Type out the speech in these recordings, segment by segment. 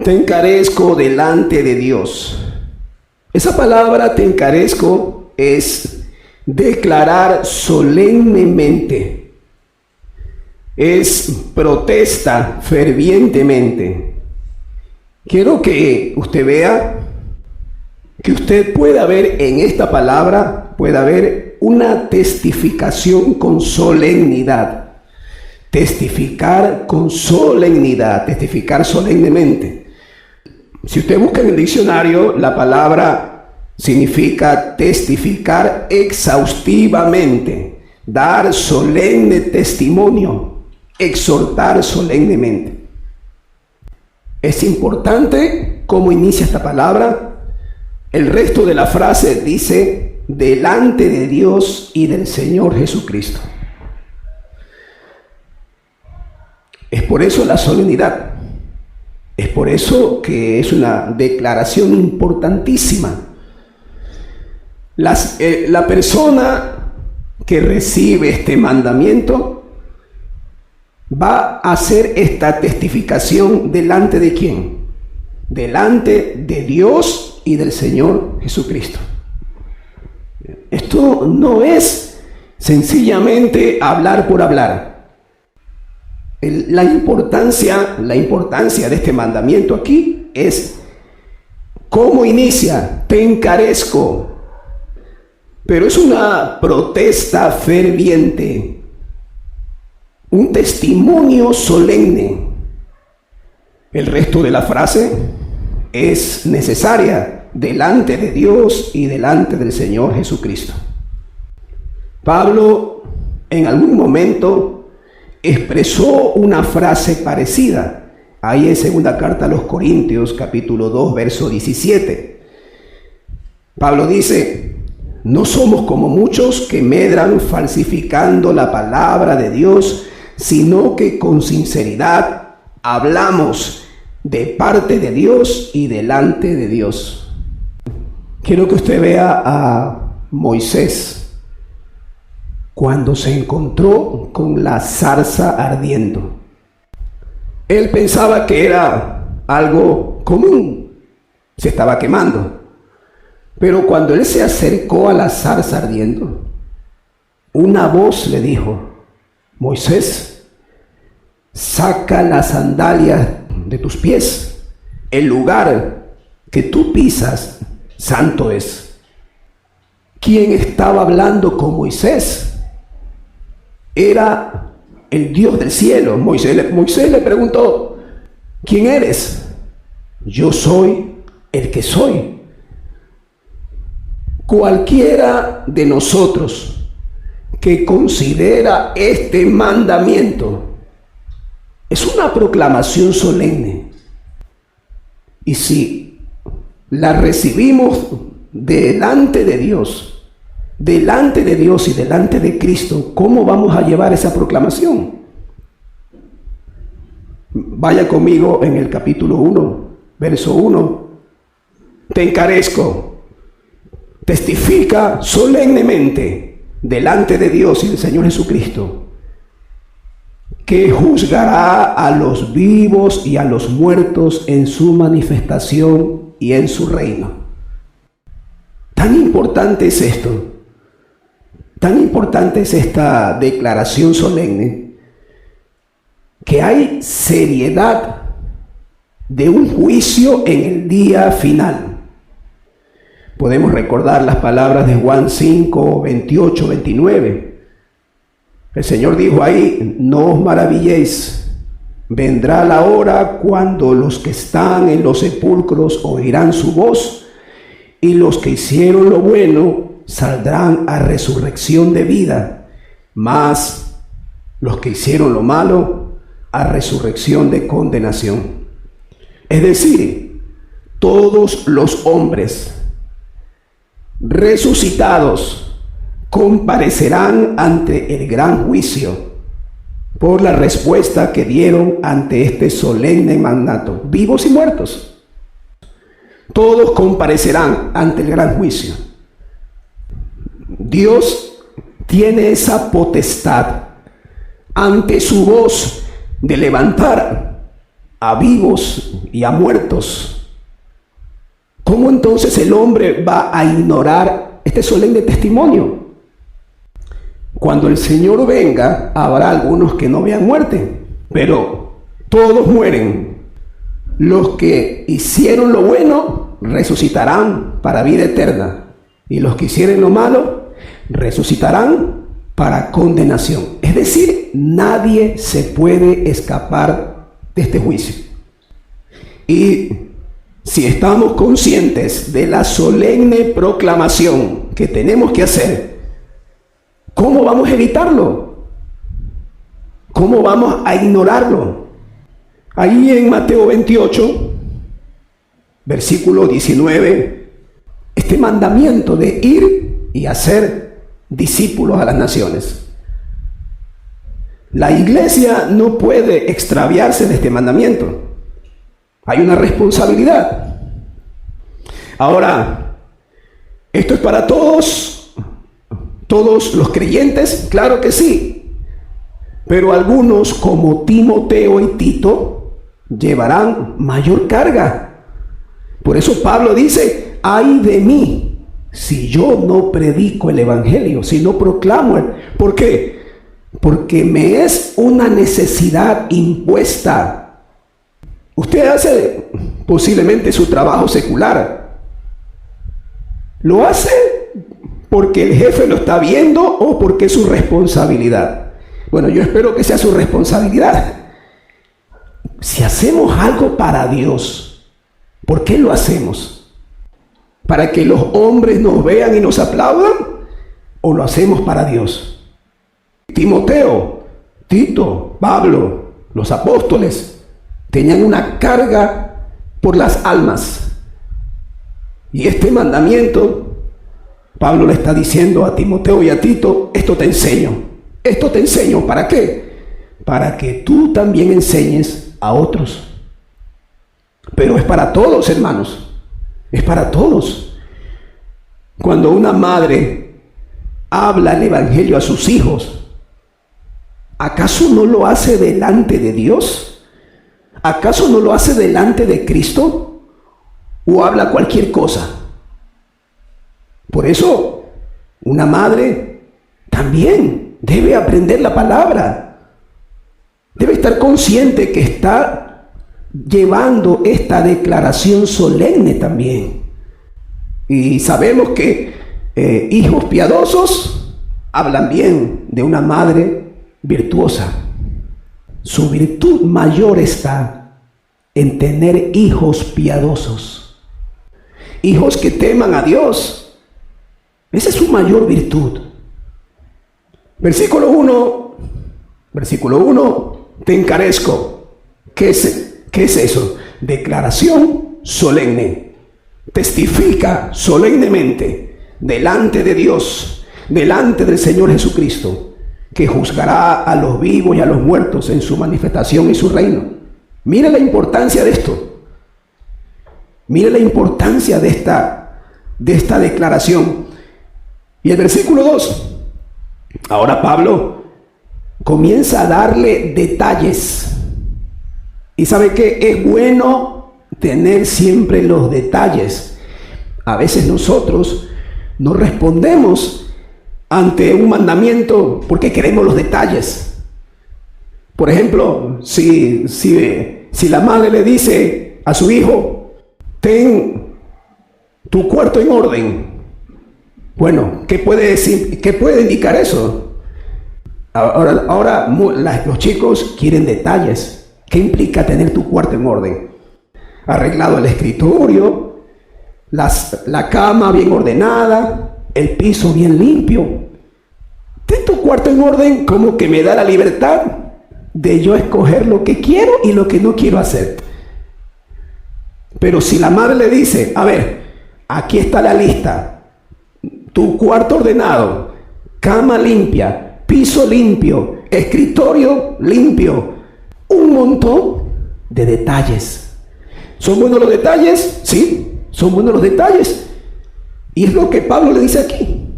Te encarezco delante de Dios. Esa palabra te encarezco es declarar solemnemente. Es protesta fervientemente. Quiero que usted vea, que usted pueda ver en esta palabra, pueda ver una testificación con solemnidad. Testificar con solemnidad, testificar solemnemente. Si usted busca en el diccionario, la palabra significa testificar exhaustivamente, dar solemne testimonio, exhortar solemnemente. Es importante cómo inicia esta palabra. El resto de la frase dice, delante de Dios y del Señor Jesucristo. Es por eso la solemnidad. Es por eso que es una declaración importantísima. La persona que recibe este mandamiento va a hacer esta testificación delante de ¿quién? Delante de Dios y del Señor Jesucristo. Esto no es sencillamente hablar por hablar. La importancia de este mandamiento aquí es cómo inicia, te encarezco, pero es una protesta ferviente, un testimonio solemne. El resto de la frase es necesaria delante de Dios y delante del Señor Jesucristo. Pablo en algún momento expresó una frase parecida, ahí en segunda carta a los Corintios, capítulo 2, verso 17. Pablo dice, no somos como muchos que medran falsificando la palabra de Dios, sino que con sinceridad hablamos de parte de Dios y delante de Dios. Quiero que usted vea a Moisés cuando se encontró con la zarza ardiendo. Él pensaba que era algo común, se estaba quemando. Pero cuando él se acercó a la zarza ardiendo, una voz le dijo, Moisés, saca las sandalias de tus pies, el lugar que tú pisas, santo es. ¿Quién estaba hablando con Moisés? Era el Dios del cielo. Moisés le preguntó, ¿quién eres? Yo soy el que soy. Cualquiera de nosotros que considera este mandamiento es una proclamación solemne. Y si la recibimos delante de Dios y delante de Cristo, ¿cómo vamos a llevar esa proclamación? Vaya conmigo en el capítulo 1, verso 1. Te encarezco, testifica solemnemente delante de Dios y del Señor Jesucristo, que juzgará a los vivos y a los muertos en su manifestación y en su reino. Tan importante es esto. Tan importante es esta declaración solemne que hay seriedad de un juicio en el día final. Podemos recordar las palabras de Juan 5, 28, 29. El Señor dijo ahí, no os maravilléis, vendrá la hora cuando los que están en los sepulcros oirán su voz y los que hicieron lo bueno saldrán a resurrección de vida, mas los que hicieron lo malo a resurrección de condenación. Es decir, todos los hombres resucitados comparecerán ante el gran juicio por la respuesta que dieron ante este solemne mandato, vivos y muertos. Todos comparecerán ante el gran juicio. Dios tiene esa potestad ante su voz de levantar a vivos y a muertos. ¿Cómo entonces el hombre va a ignorar este solemne testimonio? Cuando el Señor venga, habrá algunos que no vean muerte, pero todos mueren. Los que hicieron lo bueno resucitarán para vida eterna, y los que hicieron lo malo resucitarán para condenación. Es decir, nadie se puede escapar de este juicio. Y si estamos conscientes de la solemne proclamación que tenemos que hacer, ¿cómo vamos a evitarlo? ¿Cómo vamos a ignorarlo? Ahí en Mateo 28, versículo 19, este mandamiento de ir y hacer discípulos a las naciones. La iglesia no puede extraviarse de este mandamiento. Hay una responsabilidad. Ahora, ¿esto es para todos los creyentes? Claro que sí. Pero algunos, como Timoteo y Tito, llevarán mayor carga. Por eso Pablo dice: ay de mí si yo no predico el evangelio, si no proclamo. ¿Por qué? Porque me es una necesidad impuesta. Usted hace posiblemente su trabajo secular. ¿Lo hace porque el jefe lo está viendo o porque es su responsabilidad? Bueno, yo espero que sea su responsabilidad. Si hacemos algo para Dios, ¿por qué lo hacemos? ¿Para que los hombres nos vean y nos aplaudan? ¿O lo hacemos para Dios? Timoteo, Tito, Pablo, los apóstoles tenían una carga por las almas. Y este mandamiento, Pablo le está diciendo a Timoteo y a Tito: esto te enseño. Esto te enseño, ¿para qué? Para que tú también enseñes a otros. Pero es para todos, hermanos. Es para todos. Cuando una madre habla el evangelio a sus hijos, ¿acaso no lo hace delante de Dios? ¿Acaso no lo hace delante de Cristo? ¿O habla cualquier cosa? Por eso, una madre también debe aprender la palabra. Debe estar consciente que está llevando esta declaración solemne también. Y sabemos que hijos piadosos hablan bien de una madre virtuosa. Su virtud mayor está en tener hijos piadosos. Hijos que teman a Dios. Esa es su mayor virtud. Versículo 1. Te encarezco. ¿Qué es eso? Declaración solemne. Testifica solemnemente delante de Dios, delante del Señor Jesucristo, que juzgará a los vivos y a los muertos en su manifestación y su reino. Mira la importancia de esto. Mira la importancia de esta declaración. Y el versículo 2. Ahora Pablo comienza a darle detalles. Y sabe que es bueno tener siempre los detalles. A veces nosotros no respondemos ante un mandamiento porque queremos los detalles. Por ejemplo, si la madre le dice a su hijo: ten tu cuarto en orden. Bueno, ¿qué puede decir? ¿Qué puede indicar eso? Ahora los chicos quieren detalles. ¿Qué implica tener tu cuarto en orden? Arreglado el escritorio, la cama bien ordenada, el piso bien limpio. Ten tu cuarto en orden, como que me da la libertad de yo escoger lo que quiero y lo que no quiero hacer. Pero si la madre le dice: a ver, aquí está la lista, tu cuarto ordenado, cama limpia, piso limpio, escritorio limpio, un montón de detalles. ¿Son buenos los detalles? Sí, son buenos los detalles. Y es lo que Pablo le dice aquí.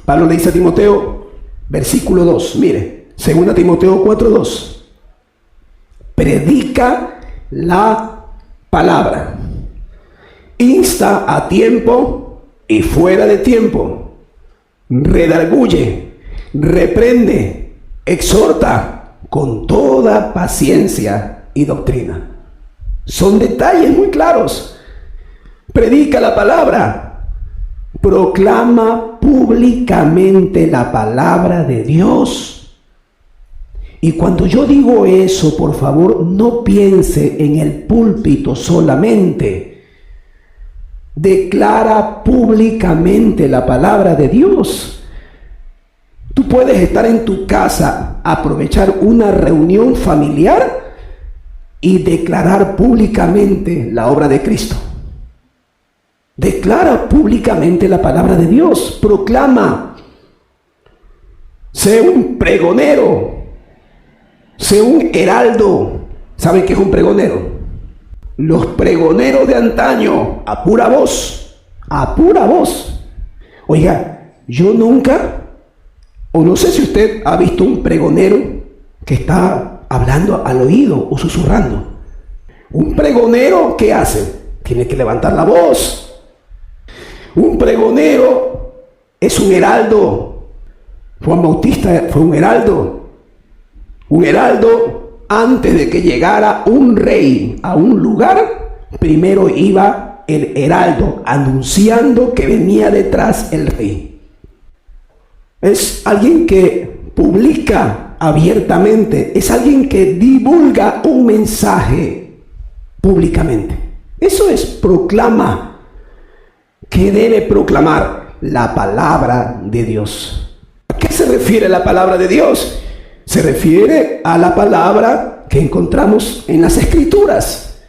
Pablo le dice a Timoteo, versículo 2, mire, 2 Timoteo 4:2. Predica la palabra. Insta a tiempo y fuera de tiempo. Redarguye, reprende, exhorta con toda paciencia y doctrina. Son detalles muy claros. Predica la palabra. Proclama públicamente la palabra de Dios. Y cuando yo digo eso, por favor, no piense en el púlpito solamente. Declara públicamente la palabra de Dios. Tú puedes estar en tu casa, aprovechar una reunión familiar y declarar públicamente la obra de Cristo. Declara públicamente la palabra de Dios. Proclama. Sé un pregonero. Sé un heraldo. ¿Saben qué es un pregonero? Los pregoneros de antaño, a pura voz. A pura voz. Oiga, yo nunca, o no sé si usted ha visto un pregonero que está hablando al oído o susurrando. Un pregonero, ¿qué hace? Tiene que levantar la voz. Un pregonero es un heraldo. Juan Bautista fue un heraldo. Un heraldo, antes de que llegara un rey a un lugar, primero iba el heraldo anunciando que venía detrás el rey. Es alguien que publica abiertamente, es alguien que divulga un mensaje públicamente. Eso es proclama. ¿Qué debe proclamar? La palabra de Dios. ¿A qué se refiere la palabra de Dios? Se refiere a la palabra que encontramos en las Escrituras.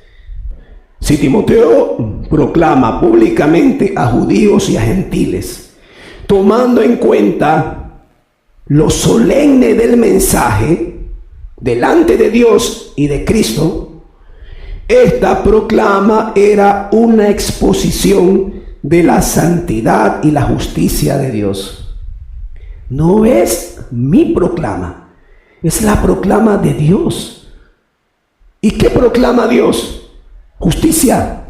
Si Timoteo proclama públicamente a judíos y a gentiles, tomando en cuenta lo solemne del mensaje delante de Dios y de Cristo, esta proclama era una exposición de la santidad y la justicia de Dios. No es mi proclama, es la proclama de Dios. ¿Y qué proclama Dios? Justicia.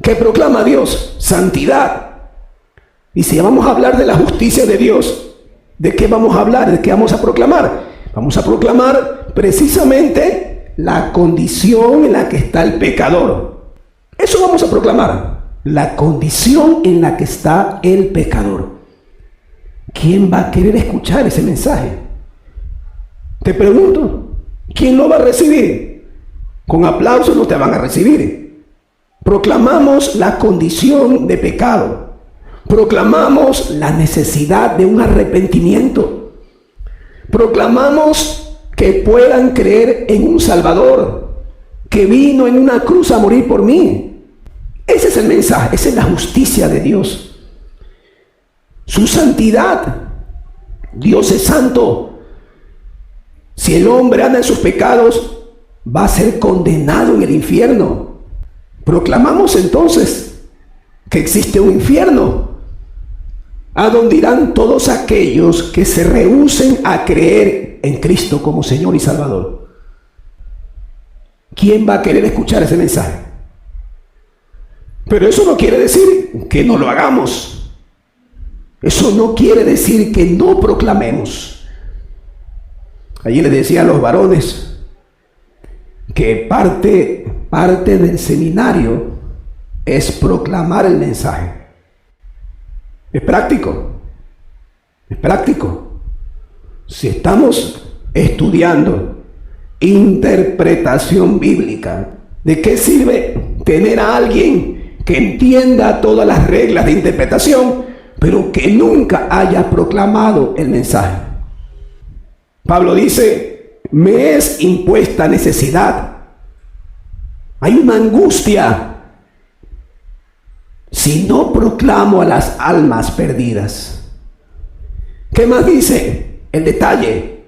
¿Qué proclama Dios? Santidad. Y si vamos a hablar de la justicia de Dios, ¿de qué vamos a hablar? ¿De qué vamos a proclamar? Vamos a proclamar precisamente la condición en la que está el pecador. Eso vamos a proclamar. La condición en la que está el pecador. ¿Quién va a querer escuchar ese mensaje? Te pregunto, ¿quién lo va a recibir? Con aplausos no te van a recibir. Proclamamos la condición de pecado. Proclamamos la necesidad de un arrepentimiento. Proclamamos que puedan creer en un Salvador que vino en una cruz a morir por mí. Ese es el mensaje, esa es la justicia de Dios. Su santidad. Dios es santo. Si el hombre anda en sus pecados, va a ser condenado en el infierno. Proclamamos entonces que existe un infierno, a donde irán todos aquellos que se rehúsen a creer en Cristo como Señor y Salvador. ¿Quién va a querer escuchar ese mensaje? Pero eso no quiere decir que no lo hagamos. Eso no quiere decir que no proclamemos. Allí les decía a los varones que parte del seminario es proclamar el mensaje. Es práctico. Es práctico. Si estamos estudiando interpretación bíblica, ¿de qué sirve tener a alguien que entienda todas las reglas de interpretación, pero que nunca haya proclamado el mensaje? Pablo dice, me es impuesta necesidad. Hay una angustia si no proclamo a las almas perdidas. ¿Qué más dice? El detalle.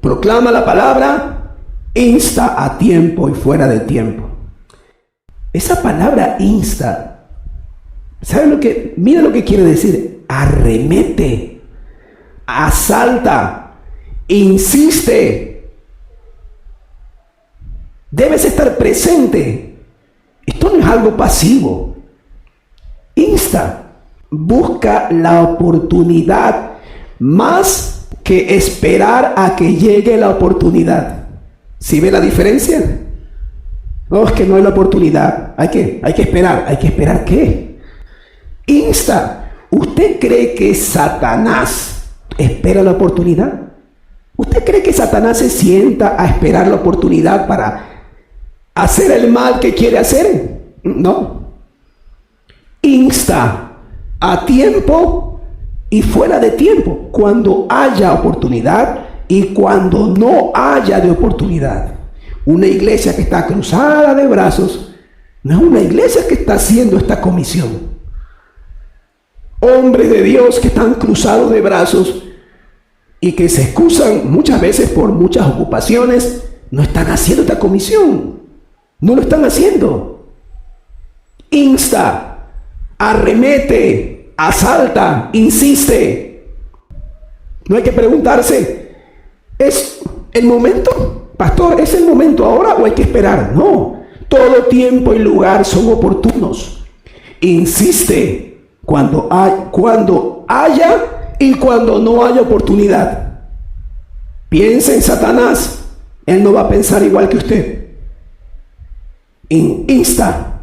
Proclama la palabra, insta a tiempo y fuera de tiempo. Esa palabra insta, ¿saben mira lo que quiere decir? Arremete, asalta, insiste. Debes estar presente. Esto no es algo pasivo. Insta, busca la oportunidad más que esperar a que llegue la oportunidad. ¿Sí ve la diferencia? No, es que no hay la oportunidad. Hay que esperar. ¿Hay que esperar qué? Insta. ¿Usted cree que Satanás espera la oportunidad? ¿Usted cree que Satanás se sienta a esperar la oportunidad para hacer el mal que quiere hacer? No. Insta a tiempo y fuera de tiempo, cuando haya oportunidad y cuando no haya de oportunidad. Una iglesia que está cruzada de brazos no es una iglesia que está haciendo esta comisión. Hombres de Dios que están cruzados de brazos y que se excusan muchas veces por muchas ocupaciones, no están haciendo esta comisión. No lo están haciendo. Insta, arremete, asalta, insiste. No hay que preguntarse, ¿es el momento? Pastor, ¿es el momento ahora o hay que esperar? No, todo tiempo y lugar son oportunos. Insiste cuando haya y cuando no haya oportunidad. Piensa en Satanás, él no va a pensar igual que usted. Insta.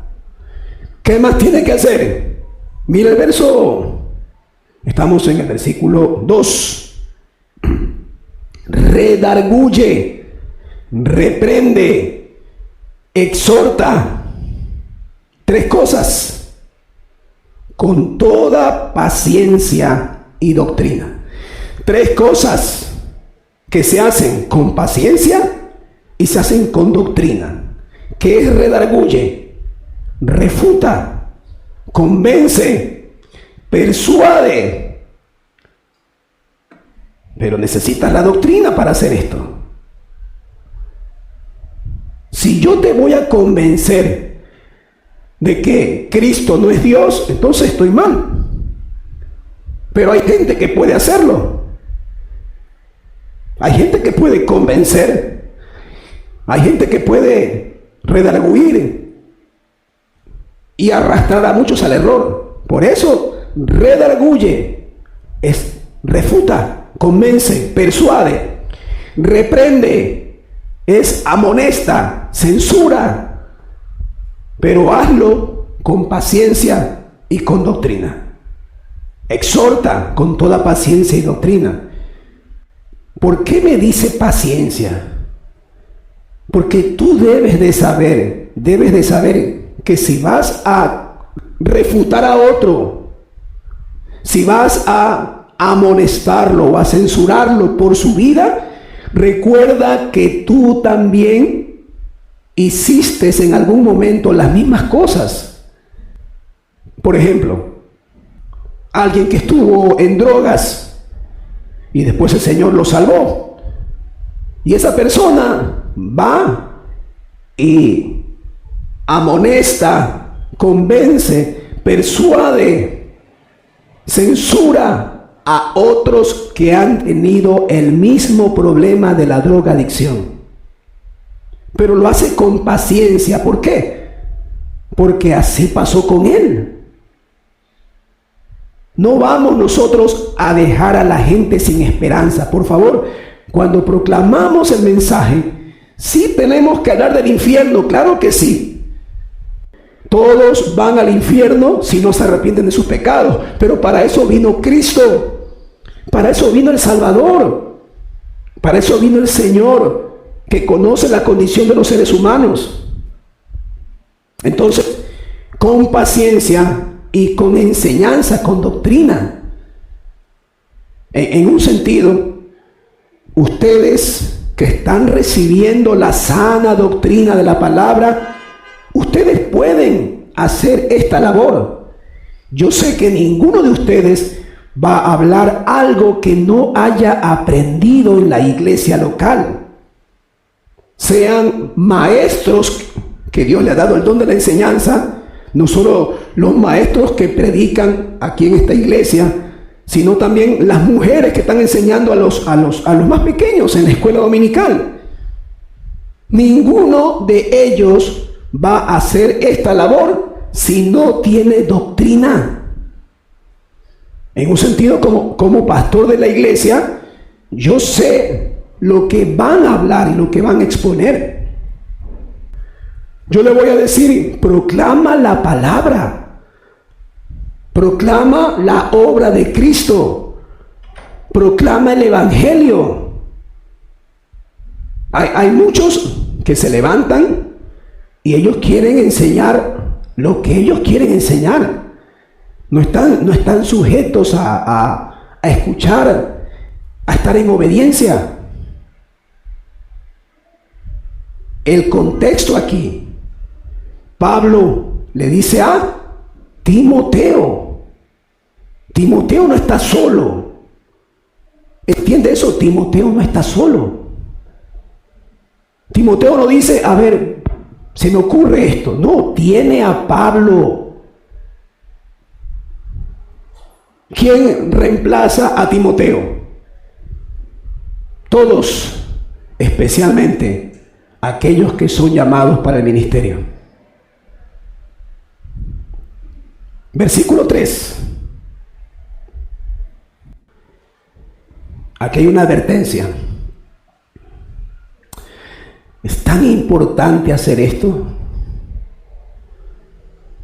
¿Qué más tiene que hacer? Mira el verso. Estamos en el versículo 2. Redarguye, reprende, exhorta. 3 cosas. Con toda paciencia y doctrina. 3 cosas que se hacen con paciencia y se hacen con doctrina. ¿Qué es redarguye? Refuta, convence, persuade. Pero necesitas la doctrina para hacer esto. Si yo te voy a convencer de que Cristo no es Dios, entonces estoy mal. Pero hay gente que puede hacerlo. Hay gente que puede convencer. Hay gente que puede redarguir y arrastrar a muchos al error. Por eso, redarguye es refuta, convence, persuade. Reprende es amonesta, censura. Pero hazlo con paciencia y con doctrina. Exhorta con toda paciencia y doctrina. ¿Por qué me dice paciencia? Porque tú debes de saber que si vas a refutar a otro, si vas a amonestarlo o a censurarlo por su vida, recuerda que tú también hiciste en algún momento las mismas cosas. Por ejemplo, alguien que estuvo en drogas y después el Señor lo salvó, y esa persona va y amonesta, convence, persuade, censura a otros que han tenido el mismo problema de la drogadicción. Pero lo hace con paciencia. ¿Por qué? Porque así pasó con él. No vamos nosotros a dejar a la gente sin esperanza. Por favor, cuando proclamamos el mensaje, sí tenemos que hablar del infierno, claro que sí. Todos van al infierno si no se arrepienten de sus pecados. Pero para eso vino Cristo. Para eso vino el Salvador. Para eso vino el Señor, que conoce la condición de los seres humanos. Entonces, con paciencia y con enseñanza, con doctrina. En un sentido, ustedes que están recibiendo la sana doctrina de la palabra, ustedes pueden hacer esta labor. Yo sé que ninguno de ustedes va a hablar algo que no haya aprendido en la iglesia local. Sean maestros, que Dios le ha dado el don de la enseñanza, no solo los maestros que predican aquí en esta iglesia, sino también las mujeres que están enseñando a los más pequeños en la escuela dominical. Ninguno de ellos va a hacer esta labor si no tiene doctrina. En un sentido, como pastor de la iglesia, yo sé lo que van a hablar y lo que van a exponer. Yo le voy a decir, proclama la palabra, proclama la obra de Cristo, proclama el evangelio. Hay muchos que se levantan y ellos quieren enseñar lo que ellos quieren enseñar. No están sujetos a escuchar, a estar en obediencia. El contexto aquí, Pablo le dice a Timoteo. Timoteo no está solo. ¿Entiende eso? Timoteo no está solo. Timoteo no dice, a ver, se me ocurre esto. No, tiene a Pablo. ¿Quién reemplaza a Timoteo? Todos, especialmente aquellos que son llamados para el ministerio. Versículo 3. Aquí hay una advertencia. ¿Es tan importante hacer esto?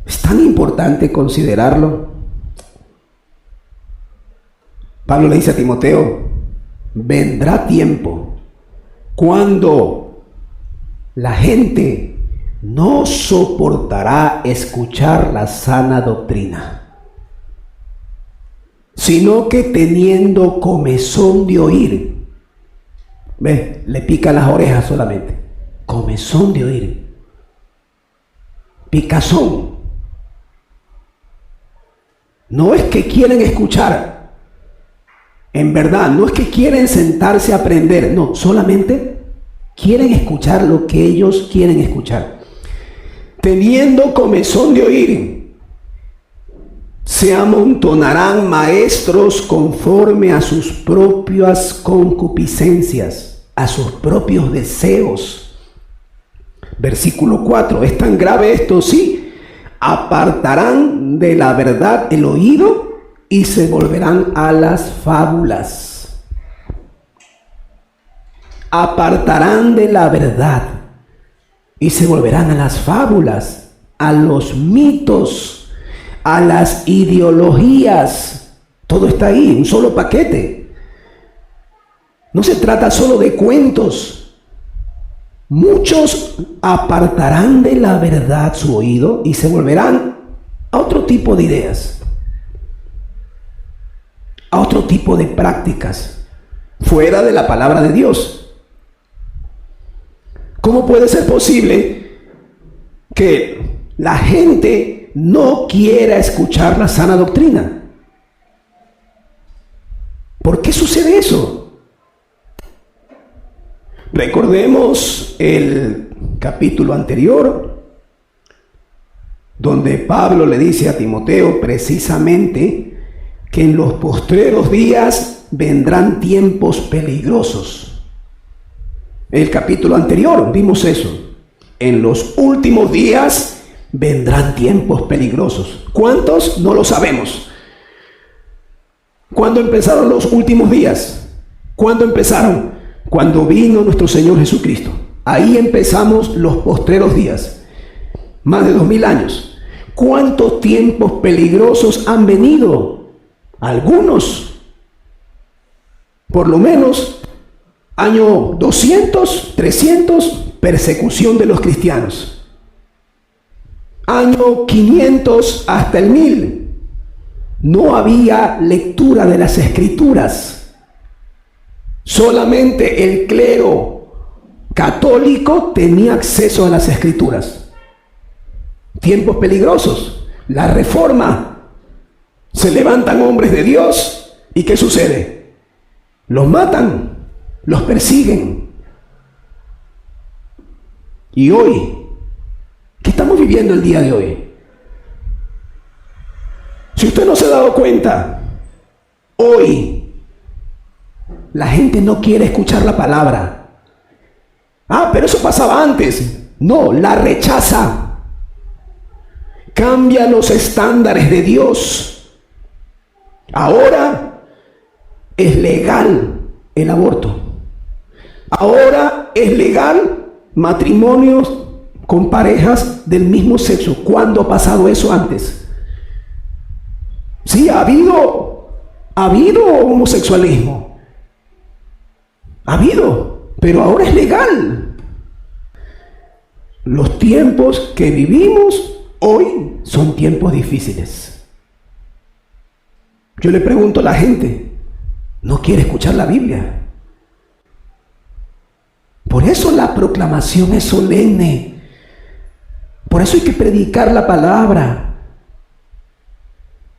¿Es tan importante considerarlo? Pablo le dice a Timoteo, vendrá tiempo cuando la gente no soportará escuchar la sana doctrina, sino que teniendo comezón de oír, ve, le pica las orejas solamente, comezón de oír, picazón. No es que quieren escuchar, en verdad, no es que quieren sentarse a aprender, no, solamente quieren escuchar lo que ellos quieren escuchar. Teniendo comezón de oír, se amontonarán maestros conforme a sus propias concupiscencias, a sus propios deseos. Versículo 4, es tan grave esto, sí, apartarán de la verdad el oído y se volverán a las fábulas. Apartarán de la verdad y se volverán a las fábulas, a los mitos, a las ideologías. Todo está ahí, un solo paquete. No se trata solo de cuentos. Muchos apartarán de la verdad su oído y se volverán a otro tipo de ideas, a otro tipo de prácticas, fuera de la palabra de Dios. ¿Cómo puede ser posible que la gente no quiera escuchar la sana doctrina? ¿Por qué sucede eso? Recordemos el capítulo anterior, donde Pablo le dice a Timoteo precisamente que en los postreros días vendrán tiempos peligrosos. El capítulo anterior vimos eso. En los últimos días vendrán tiempos peligrosos. ¿Cuántos? No lo sabemos. ¿Cuándo empezaron los últimos días? ¿Cuándo empezaron? Cuando vino nuestro Señor Jesucristo. Ahí empezamos los postreros días. Más de 2000 años. ¿Cuántos tiempos peligrosos han venido? Algunos. Por lo menos año 200, 300, persecución de los cristianos. Año 500 hasta el 1000, no había lectura de las escrituras. Solamente el clero católico tenía acceso a las escrituras. Tiempos peligrosos. La reforma. Se levantan hombres de Dios y ¿qué sucede? Los matan. Los persiguen. Y hoy, ¿qué estamos viviendo el día de hoy? Si usted no se ha dado cuenta, hoy la gente no quiere escuchar la palabra. Ah, pero eso pasaba antes. No, la rechaza. Cambia los estándares de Dios. Ahora es legal el aborto. Ahora es legal matrimonios con parejas del mismo sexo. ¿Cuándo ha pasado eso antes? Sí, ha habido homosexualismo. Ha habido, pero ahora es legal. Los tiempos que vivimos hoy son tiempos difíciles. Yo le pregunto a la gente, ¿no quiere escuchar la Biblia? Por eso la proclamación es solemne. Por eso hay que predicar la palabra.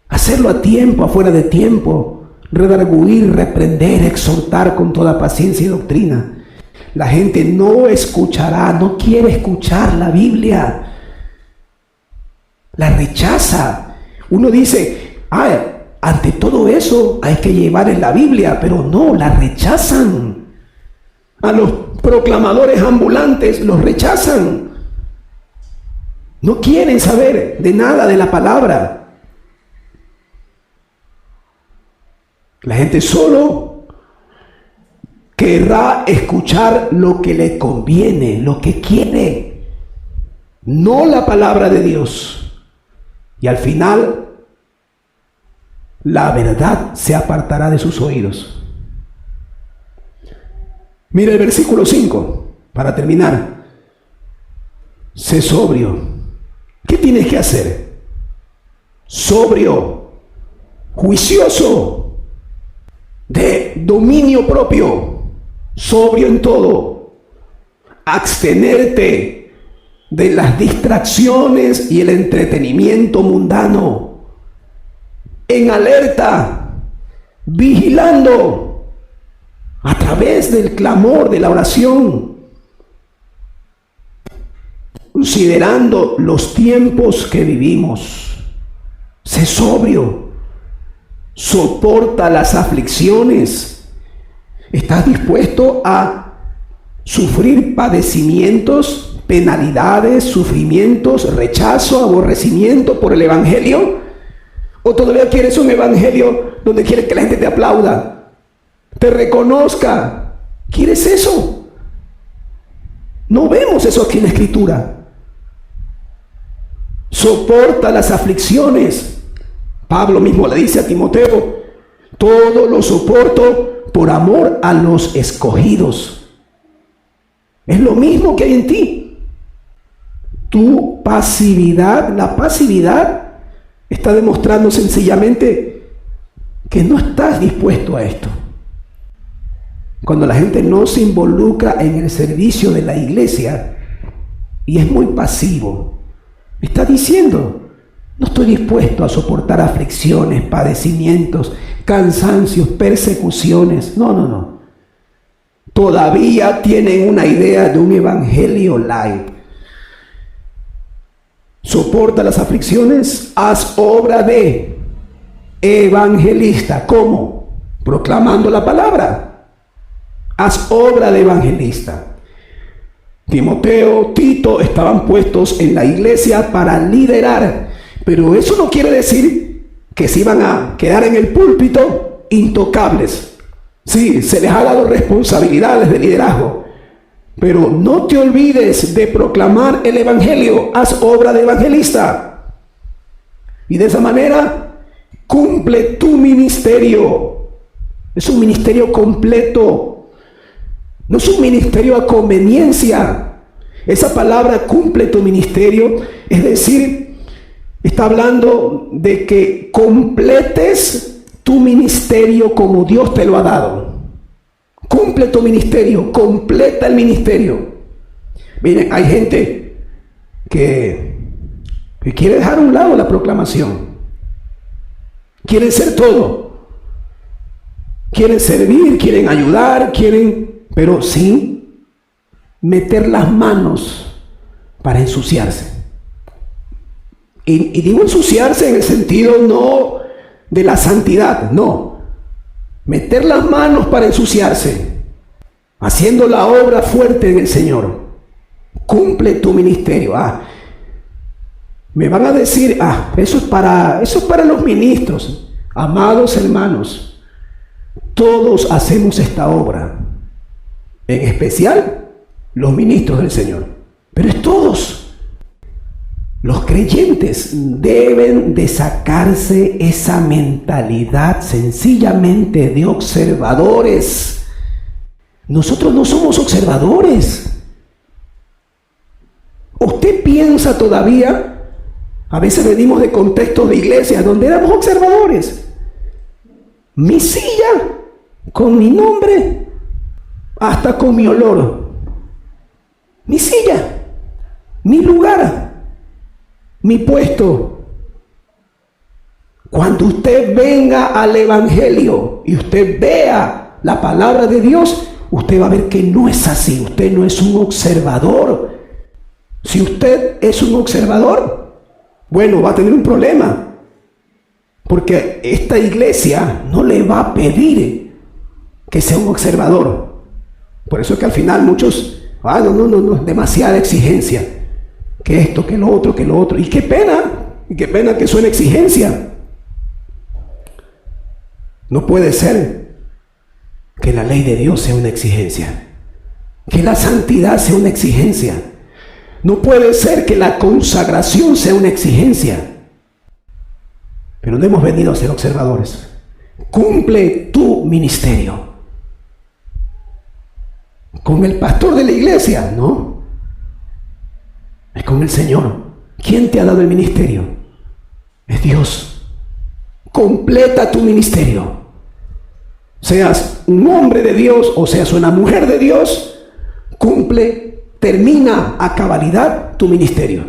Hacerlo a tiempo, afuera de tiempo. Redarguir, reprender, exhortar con toda paciencia y doctrina. La gente no escuchará, no quiere escuchar la Biblia. La rechaza. Uno dice, ante todo eso hay que llevar en la Biblia, pero no, la rechazan. A los proclamadores ambulantes los rechazan. No quieren saber de nada de la palabra. La gente solo querrá escuchar lo que le conviene, lo que quiere, no la palabra de Dios. Y al final, la verdad se apartará de sus oídos. Mira el versículo 5, para terminar. Sé sobrio. ¿Qué tienes que hacer? Sobrio, juicioso, de dominio propio, sobrio en todo. Abstenerte de las distracciones y el entretenimiento mundano. En alerta, vigilando, a través del clamor, de la oración, considerando los tiempos que vivimos. Sé sobrio, soporta las aflicciones. ¿Estás dispuesto a sufrir padecimientos, penalidades, sufrimientos, rechazo, aborrecimiento por el Evangelio? ¿O todavía quieres un Evangelio donde quieres que la gente te aplauda, te reconozca? ¿Quieres eso? No vemos eso aquí en la Escritura. Soporta las aflicciones. Pablo mismo le dice a Timoteo, todo lo soporto por amor a los escogidos. Es lo mismo que hay en ti. Tu pasividad, la pasividad está demostrando sencillamente que no estás dispuesto a esto. Cuando la gente no se involucra en el servicio de la iglesia y es muy pasivo, está diciendo, no estoy dispuesto a soportar aflicciones, padecimientos, cansancios, persecuciones. No. Todavía tienen una idea de un evangelio light. Soporta las aflicciones, haz obra de evangelista. ¿Cómo? Proclamando la palabra. Haz obra de evangelista. Timoteo, Tito estaban puestos en la iglesia para liderar, pero eso no quiere decir que se iban a quedar en el púlpito intocables. Sí, se les ha dado responsabilidades de liderazgo, pero no te olvides de proclamar el evangelio, haz obra de evangelista. Y de esa manera cumple tu ministerio. Es un ministerio completo. No es un ministerio a conveniencia. Esa palabra cumple tu ministerio, es decir, está hablando de que completes tu ministerio como Dios te lo ha dado. Cumple tu ministerio, completa el ministerio. Miren, hay gente que quiere dejar a un lado la proclamación. Quieren ser todo. Quieren servir, quieren ayudar, pero sin meter las manos para ensuciarse. Y digo ensuciarse en el sentido no de la santidad, no. Meter las manos para ensuciarse. haciendo la obra fuerte en el Señor. Cumple tu ministerio. Me van a decir, eso es para los ministros. Amados hermanos, todos hacemos esta obra, en especial los ministros del Señor, pero es todos. Los creyentes deben de sacarse esa mentalidad sencillamente de observadores. Nosotros no somos observadores. ¿Usted piensa todavía? A veces venimos de contextos de iglesias donde éramos observadores. Mi silla, con mi nombre, hasta con mi olor. Mi silla, mi lugar, mi puesto. Cuando usted venga al Evangelio y usted vea la palabra de Dios, usted va a ver que no es así. Usted no es un observador. Si usted es un observador, bueno, va a tener un problema, porque esta iglesia no le va a pedir que sea un observador. Por eso es que al final muchos, no, demasiada exigencia, que esto, que lo otro, y qué pena que suene exigencia. No puede ser que la ley de Dios sea una exigencia, que la santidad sea una exigencia. No puede ser que la consagración sea una exigencia. Pero no hemos venido a ser observadores. Cumple tu ministerio. ¿Con el pastor de la iglesia? No. Es con el Señor. ¿Quién te ha dado el ministerio? Es Dios. Completa tu ministerio. Seas un hombre de Dios o seas una mujer de Dios, termina a cabalidad tu ministerio.